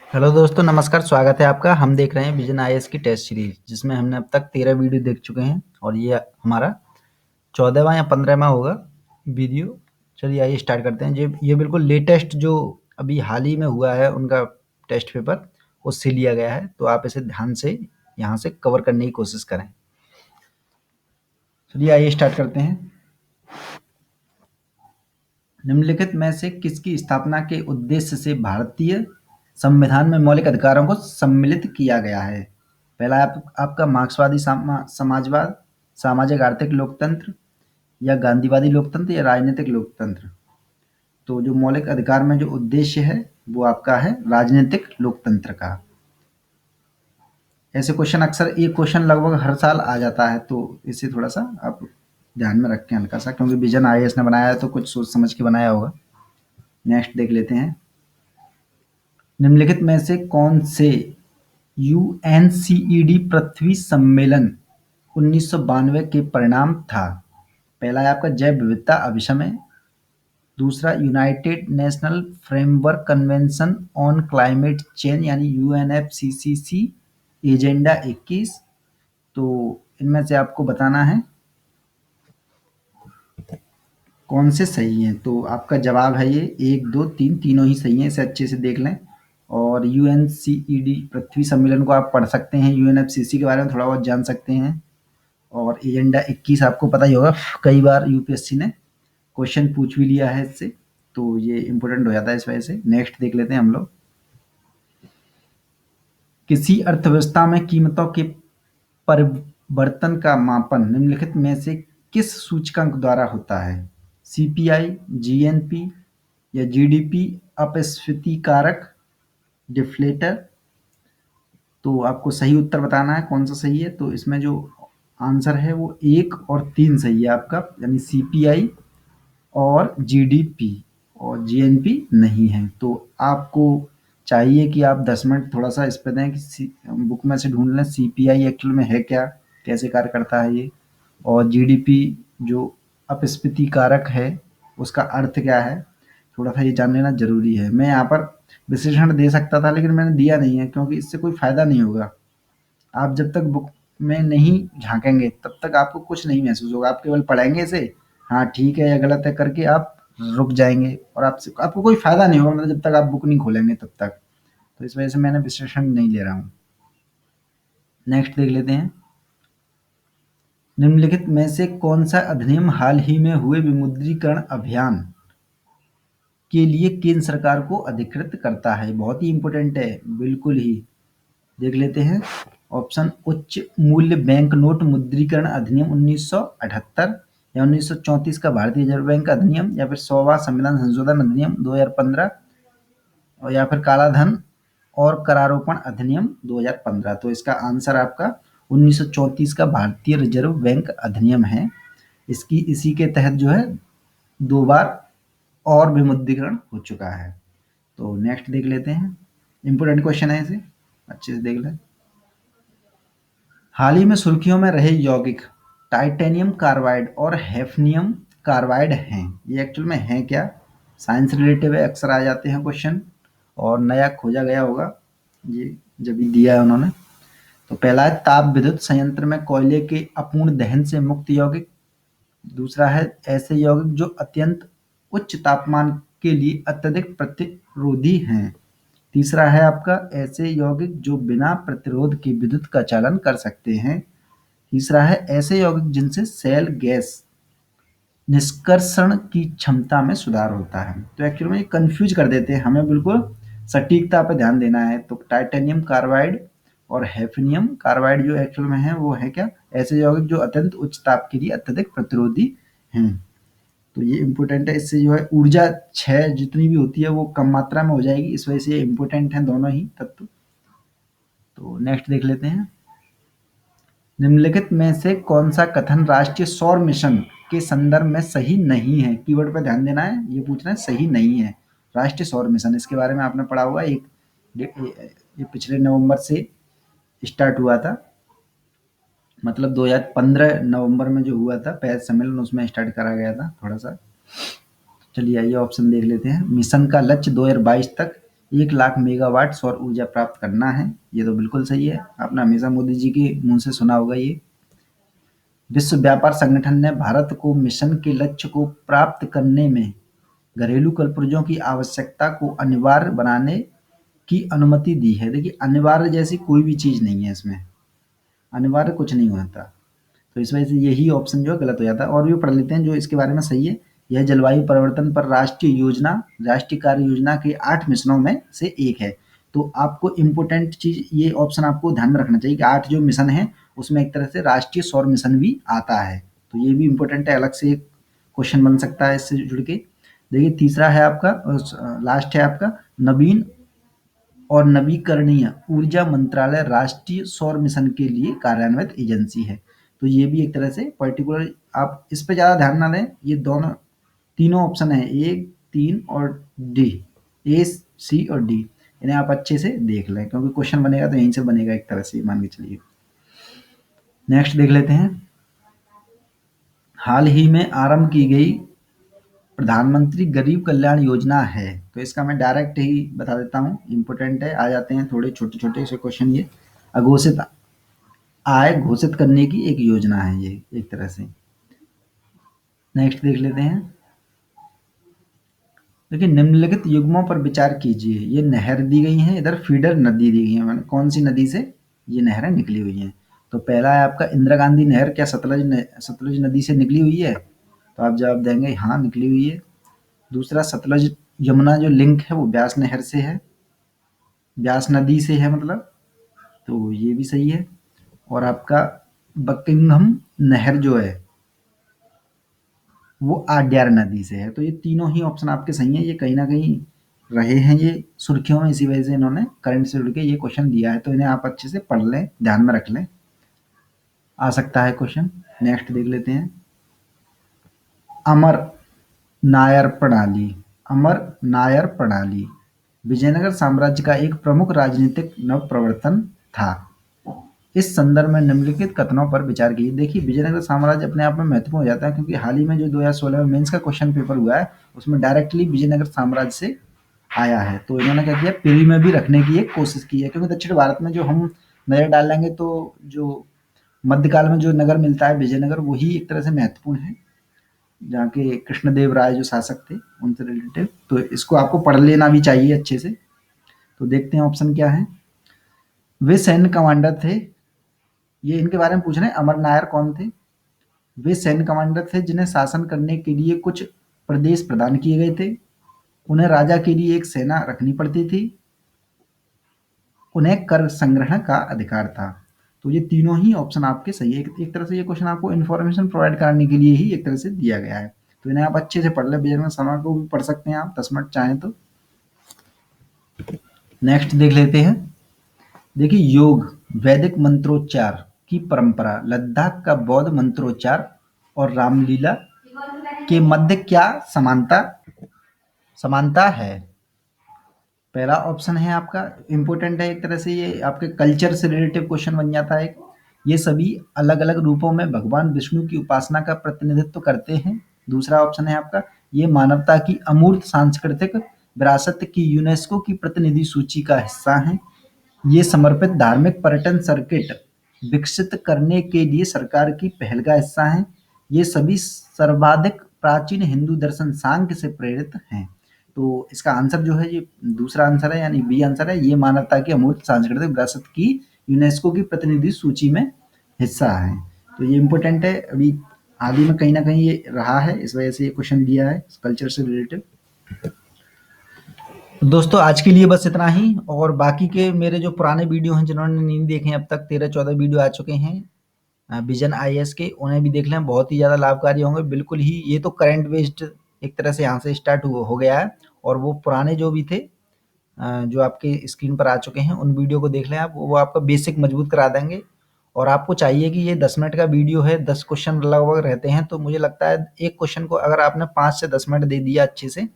Hello दोस्तों, नमस्कार। स्वागत है आपका। हम देख रहे हैं विजन आईएएस की टेस्ट सीरीज, जिसमें हमने अब तक 13 वीडियो देख चुके हैं और ये हमारा 14वां या 15वां होगा वीडियो। चलिए आइए स्टार्ट करते हैं। ये बिल्कुल लेटेस्ट जो अभी हाल ही में हुआ है उनका टेस्ट पेपर, उससे लिया गया है, तो आप इसे ध्यान से यहाँ से कवर करने की कोशिश करें। चलिए आइए स्टार्ट करते हैं। निम्नलिखित में से किसकी स्थापना के उद्देश्य से भारतीय संविधान में मौलिक अधिकारों को सम्मिलित किया गया है? पहला है आपका मार्क्सवादी समाजवाद, सामाजिक आर्थिक लोकतंत्र, या गांधीवादी लोकतंत्र, या राजनीतिक लोकतंत्र। तो जो मौलिक अधिकार में जो उद्देश्य है वो आपका है राजनीतिक लोकतंत्र का। ऐसे क्वेश्चन अक्सर, ये क्वेश्चन लगभग हर साल आ जाता है, तो इसे थोड़ा सा आप ध्यान में रखें हल्का सा, क्योंकि विजन आईएएस ने बनाया है तो कुछ सोच समझ के बनाया होगा। नेक्स्ट देख लेते हैं। निम्नलिखित में से कौन से यूएनसीईडी पृथ्वी सम्मेलन 1992 के परिणाम था? पहला है आपका जैव विविधता अभिसमय, दूसरा United national framework convention on climate change यानी यूएनएफसीसीसी एजेंडा 21। तो इनमें से आपको बताना है कौन से सही हैं। तो आपका जवाब है ये 1, 2, 3 तीनों ही सही हैं। इसे अच्छे से देख लें। और यूएनसीईडी पृथ्वी सम्मेलन को आप पढ़ सकते हैं, यूएनएफसीसी के बारे में थोड़ा बहुत जान सकते हैं। और एजेंडा 21 आपको पता ही होगा, कई बार यूपीएससी ने क्वेश्चन पूछ भी लिया है इससे, तो ये इंपॉर्टेंट हो जाता है इस वजह से। नेक्स्ट देख लेते हैं हम लोग। किसी अर्थव्यवस्था में कीमतों के परिवर्तन का मापन निम्नलिखित में से किस सूचकांक द्वारा होता है? सीपीआई, जीएनपी, या जीडीपी, अपस्फीति कारक, डिफ्लेटर। तो आपको सही उत्तर बताना है कौन सा सही है। तो इसमें जो आंसर है वो 1 और 3 सही है आपका, यानी सीपीआई और जीडीपी, और जीएनपी नहीं है। तो आपको चाहिए कि आप 10 मिनट थोड़ा सा इस पे दें कि बुक में से ढूंढ लें सीपीआई एक्चुअल में है क्या, कैसे कार्य करता है ये, और जीडीपी जो अपस्फीति कारक है उसका अर्थ क्या है, थोड़ा सा ये जान लेना जरूरी है। मैं यहाँ पर विश्लेषण दे सकता था लेकिन मैंने दिया नहीं है, क्योंकि इससे कोई फायदा नहीं होगा। आप जब तक बुक में नहीं झांकेंगे तब तक आपको कुछ नहीं महसूस होगा। आप केवल पढ़ेंगे इसे, हाँ ठीक है या गलत है करके आप रुक जाएंगे, और आपसे आपको कोई फायदा नहीं होगा, मतलब जब तक आप बुक नहीं खोलेंगे तब तक। तो इस वजह से मैंने विश्लेषण नहीं ले रहा हूँ। नेक्स्ट देख लेते हैं। निम्नलिखित में से कौन सा अधिनियम हाल ही में हुए विमुद्रीकरण अभियान के लिए केंद्र सरकार को अधिकृत करता है? बहुत ही इंपॉर्टेंट है, बिल्कुल ही। देख लेते हैं। ऑप्शन उच्च मूल्य बैंक नोट मुद्रीकरण अधिनियम 1978, या 1934 का भारतीय रिजर्व बैंक अधिनियम, या फिर 100वां संविधान संशोधन अधिनियम 2015, और या फिर काला धन और करारोपण अधिनियम 2015। तो इसका आंसर आपका 1934 का भारतीय रिजर्व बैंक अधिनियम है। इसकी इसी के तहत जो है 2 बार और विमुद्रीकरण हो चुका है। तो नेक्स्ट देख लेते हैं। इंपॉर्टेंट क्वेश्चन है, इसे अच्छे से देख लें। हाल ही में सुर्खियों में रहे यौगिक टाइटेनियम कार्बाइड और हैफनियम कार्बाइड हैं। ये एक्चुअल में हैं क्या? साइंस रिलेटिव है, अक्सर आ जाते हैं क्वेश्चन, और नया खोजा गया होगा ये जब भी दिया है उन्होंने। तो पहला है ताप विद्युत संयंत्र में कोयले के अपूर्ण दहन से मुक्त यौगिक। दूसरा है ऐसे यौगिक जो अत्यंत उच्च तापमान के लिए अत्यधिक प्रतिरोधी हैं। तीसरा है आपका ऐसे यौगिक जो बिना प्रतिरोध के विद्युत का चालन कर सकते हैं। तीसरा है ऐसे यौगिक जिनसे सेल गैस निष्कर्षण की क्षमता में सुधार होता है। तो एक्चुअली में ये कंफ्यूज कर देते हैं हमें, बिल्कुल सटीकता पे ध्यान देना है। तो टाइटेनियम कार्बाइड और हैफनियम कार्बाइड जो एक्चुअल में है वो है क्या? ऐसे यौगिक जो अत्यंत उच्च ताप के लिए अत्यधिक प्रतिरोधी हैं। तो ये इम्पोर्टेंट है। इससे जो है ऊर्जा क्षय जितनी भी होती है वो कम मात्रा में हो जाएगी, इस वजह से ये इम्पोर्टेंट है दोनों ही तत्व। तो नेक्स्ट देख लेते हैं। निम्नलिखित में से कौन सा कथन राष्ट्रीय सौर मिशन के संदर्भ में सही नहीं है? कीवर्ड पर ध्यान देना है, ये पूछना है सही नहीं है। राष्ट्रीय सौर मिशन, इसके बारे में आपने पढ़ा होगा, ये पिछले नवंबर से स्टार्ट हुआ था, मतलब 2015 नवंबर में जो हुआ था पेरिस सम्मेलन, उसमें स्टार्ट करा गया था थोड़ा सा। चलिए आइए ऑप्शन देख लेते हैं। मिशन का लक्ष्य 2022 तक 1 लाख मेगावाट सौर ऊर्जा प्राप्त करना है। ये तो बिल्कुल सही है, आपने हमेशा मोदी जी के मुँह से सुना होगा ये। विश्व व्यापार संगठन ने भारत को मिशन के लक्ष्य को प्राप्त करने में घरेलू कलपुर्जों की आवश्यकता को अनिवार्य बनाने की अनुमति दी है। देखिए, अनिवार्य जैसी कोई भी चीज़ नहीं है इसमें, अनिवार्य कुछ नहीं होता। तो इस वजह से यही ऑप्शन जो है गलत हो जाता है। और भी पढ़ लेते हैं जो इसके बारे में सही है। यह जलवायु परिवर्तन पर राष्ट्रीय कार्य योजना के 8 मिशनों में से एक है। तो आपको इम्पोर्टेंट चीज़ ये ऑप्शन आपको ध्यान में रखना चाहिए कि 8 जो मिशन हैं उसमें एक तरह से राष्ट्रीय सौर मिशन भी आता है। तो ये भी इम्पोर्टेंट है, अलग से एक क्वेश्चन बन सकता है इससे जुड़ के। देखिए, तीसरा है आपका, लास्ट है आपका, नवीन और नवीकरणीय ऊर्जा मंत्रालय राष्ट्रीय सौर मिशन के लिए कार्यान्वित एजेंसी है। तो ये भी एक तरह से पर्टिकुलर, आप इस पे ज़्यादा ध्यान ना दें। ये दोनों तीनों ऑप्शन है, ए, 3 और डी, ए, सी और डी, इन्हें आप अच्छे से देख लें क्योंकि क्वेश्चन बनेगा तो यहीं से बनेगा एक तरह से, मान के चलिए। नेक्स्ट देख लेते हैं। हाल ही में आरंभ की गई प्रधानमंत्री गरीब कल्याण योजना है। तो इसका मैं डायरेक्ट ही बता देता हूँ, इम्पोर्टेंट है। आ जाते हैं थोड़े छोटे-छोटे से क्वेश्चन ये। अघोषित आय घोषित करने की एक योजना है ये एक तरह से। नेक्स्ट देख लेते हैं। देखिए, निम्नलिखित युग्मों पर विचार कीजिए। ये नहर दी गई है, इधर फीडर नदी दी गई है, माने कौन सी नदी से ये नहरें निकली हुई हैं। तो पहला है आपका इंदिरा गांधी नहर, क्या सतलज नदी से निकली हुई है? तो आप जवाब देंगे हाँ, निकली हुई है। दूसरा, सतलज यमुना जो लिंक है वो ब्यास नहर से है, ब्यास नदी से है मतलब, तो ये भी सही है। और आपका बकिंघम नहर जो है वो आड्यार नदी से है। तो ये तीनों ही ऑप्शन आपके सही हैं। ये कहीं न कहीं रहे हैं ये सुर्खियों में, इसी वजह से इन्होंने करंट से जुड़ के ये क्वेश्चन दिया है। तो इन्हें आप अच्छे से पढ़ लें, ध्यान में रख लें, आ सकता है क्वेश्चन। नेक्स्ट देख लेते हैं। अमर नायर प्रणाली, अमर नायर प्रणाली विजयनगर साम्राज्य का एक प्रमुख राजनीतिक नवप्रवर्तन था। इस संदर्भ में निम्नलिखित कथनों पर विचार कीजिए। देखिए, विजयनगर साम्राज्य अपने आप में महत्वपूर्ण हो जाता है क्योंकि हाल ही में जो 2016 में मेंस का क्वेश्चन पेपर हुआ है उसमें डायरेक्टली विजयनगर साम्राज्य से आया है। तो इन्होंने क्या किया, प्री में भी रखने की एक कोशिश की है क्योंकि दक्षिण भारत में जो हम नजर डालेंगे तो जो मध्यकाल में जो नगर मिलता है विजयनगर, वही एक तरह से महत्वपूर्ण है, जहाँ के कृष्णदेव राय जो शासक थे उनसे रिलेटेड। तो इसको आपको पढ़ लेना भी चाहिए अच्छे से। तो देखते हैं ऑप्शन क्या है। वे सैन्य कमांडर थे, ये इनके बारे में पूछ रहे हैं, अमर नायर कौन थे? वे सैन्य कमांडर थे जिन्हें शासन करने के लिए कुछ प्रदेश प्रदान किए गए थे। उन्हें राजा के लिए एक सेना रखनी पड़ती थी। उन्हें कर संग्रहण का अधिकार था। तो ये तीनों ही ऑप्शन आपके सही है। एक तरह से ये क्वेश्चन आपको इन्फॉर्मेशन प्रोवाइड करने के लिए ही एक तरह से दिया गया है। तो इन्हें आप अच्छे से पढ़ लें, बिजनेस समय को भी पढ़ सकते हैं आप 10 मिनट चाहें तो। नेक्स्ट देख लेते हैं। देखिए, योग वैदिक मंत्रोच्चार की परंपरा, लद्दाख का बौद्ध मंत्रोच्चार और रामलीला के मध्य क्या समानता समानता है? पहला ऑप्शन है आपका, इम्पोर्टेंट है एक तरह से, ये आपके कल्चर से रिलेटिव क्वेश्चन बन जाता है। ये सभी अलग अलग रूपों में भगवान विष्णु की उपासना का प्रतिनिधित्व करते हैं। दूसरा ऑप्शन है आपका, ये मानवता की अमूर्त सांस्कृतिक विरासत की यूनेस्को की प्रतिनिधि सूची का हिस्सा हैं। ये समर्पित धार्मिक पर्यटन सर्किट विकसित करने के लिए सरकार की पहल का हिस्सा हैं। ये सभी सर्वाधिक प्राचीन हिंदू दर्शन सांख्य से प्रेरित हैं। तो इसका आंसर जो है ये दूसरा आंसर है, यानी बी आंसर है। ये मानवता की अमूर्त सांस्कृतिक विरासत की यूनेस्को की प्रतिनिधि सूची में हिस्सा है। तो ये इम्पोर्टेंट है, अभी हाल ही में कहीं ना कहीं ये रहा है, इस वजह से ये क्वेश्चन दिया है कल्चर से रिलेटेड। दोस्तों, आज के लिए बस इतना ही। और बाकी के मेरे जो पुराने वीडियो हैं जिन्होंने नहीं देखे हैं अब तक, 13-14 वीडियो आ चुके हैं विजन आईएएस के, उन्हें भी देख लें, बहुत ही ज़्यादा लाभकारी होंगे। बिल्कुल ही ये तो करंट बेस्ड एक तरह से यहाँ से स्टार्ट हो गया है। और वो पुराने जो भी थे जो आपके स्क्रीन पर आ चुके हैं उन वीडियो को देख लें आप, वो आपका बेसिक मजबूत करा देंगे। और आपको चाहिए कि ये 10 मिनट का वीडियो है, 10 क्वेश्चन लगभग रहते हैं, तो मुझे लगता है एक क्वेश्चन को अगर आपने 5 से 10 मिनट दे दिया अच्छे से,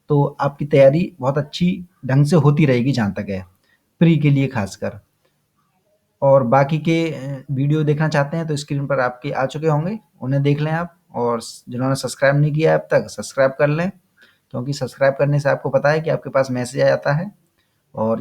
तो आपकी तैयारी बहुत अच्छी ढंग से होती रहेगी जहाँ तक है, प्री के लिए खासकर। और बाकी के वीडियो देखना चाहते हैं तो स्क्रीन पर आपके आ चुके होंगे, उन्हें देख लें आप। और जिन्होंने सब्सक्राइब नहीं किया है अब तक, सब्सक्राइब कर लें, क्योंकि सब्सक्राइब करने से आपको पता है कि आपके पास मैसेज आ जाता है और